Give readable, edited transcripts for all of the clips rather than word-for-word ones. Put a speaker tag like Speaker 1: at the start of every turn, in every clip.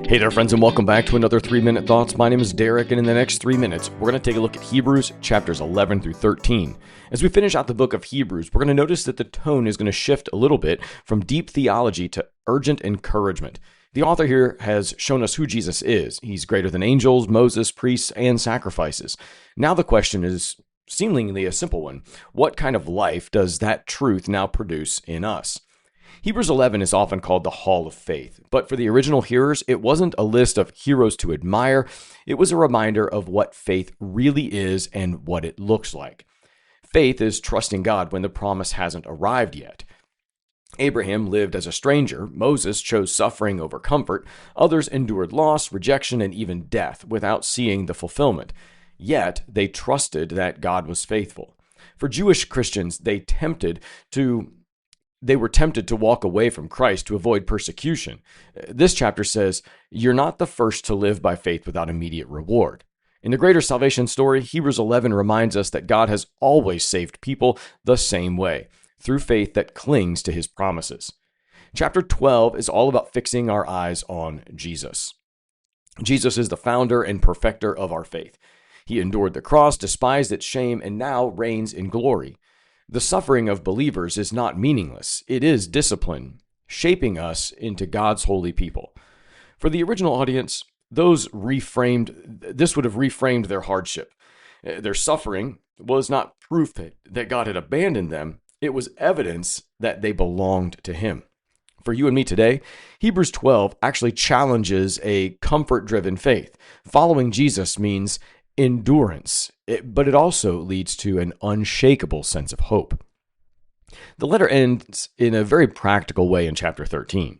Speaker 1: Hey there, friends, and welcome back to another 3-Minute Thoughts. My name is Derek, and in the next 3 minutes, we're going to take a look at Hebrews chapters 11 through 13. As we finish out the book of Hebrews, we're going to notice that the tone is going to shift a little bit from deep theology to urgent encouragement. The author here has shown us who Jesus is. He's greater than angels, Moses, priests, and sacrifices. Now the question is seemingly a simple one. What kind of life does that truth now produce in us? Hebrews 11 is often called the Hall of Faith, but for the original hearers, it wasn't a list of heroes to admire. It was a reminder of what faith really is and what it looks like. Faith is trusting God when the promise hasn't arrived yet. Abraham lived as a stranger. Moses chose suffering over comfort. Others endured loss, rejection, and even death without seeing the fulfillment. Yet they trusted that God was faithful. For Jewish Christians, they were tempted to walk away from Christ to avoid persecution. This chapter says, you're not the first to live by faith without immediate reward. In the greater salvation story, Hebrews 11 reminds us that God has always saved people the same way, through faith that clings to his promises. Chapter 12 is all about fixing our eyes on Jesus. Jesus is the founder and perfecter of our faith. He endured the cross, despised its shame, and now reigns in glory. The suffering of believers is not meaningless. It is discipline, shaping us into God's holy people. For the original audience, this would have reframed their hardship. Their suffering was not proof that God had abandoned them. It was evidence that they belonged to him. For you and me today, Hebrews 12 actually challenges a comfort-driven faith. Following Jesus means endurance, but it also leads to an unshakable sense of hope. The letter ends in a very practical way in chapter 13.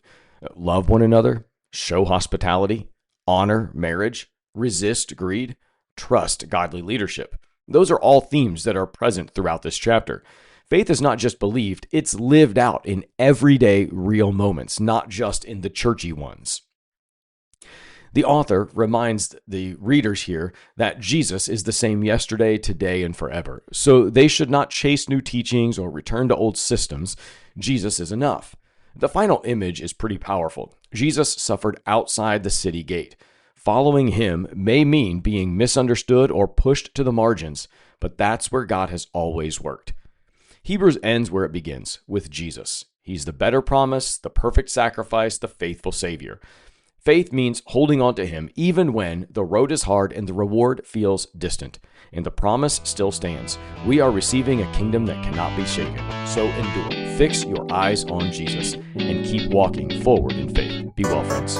Speaker 1: Love one another, show hospitality, honor marriage, resist greed, trust godly leadership. Those are all themes that are present throughout this chapter. Faith is not just believed, it's lived out in everyday real moments, not just in the churchy ones. The author reminds the readers here that Jesus is the same yesterday, today, and forever. So they should not chase new teachings or return to old systems. Jesus is enough. The final image is pretty powerful. Jesus suffered outside the city gate. Following him may mean being misunderstood or pushed to the margins, but that's where God has always worked. Hebrews ends where it begins, with Jesus. He's the better promise, the perfect sacrifice, the faithful Savior. Faith means holding on to him even when the road is hard and the reward feels distant. And the promise still stands. We are receiving a kingdom that cannot be shaken. So endure. Fix your eyes on Jesus and keep walking forward in faith. Be well, friends.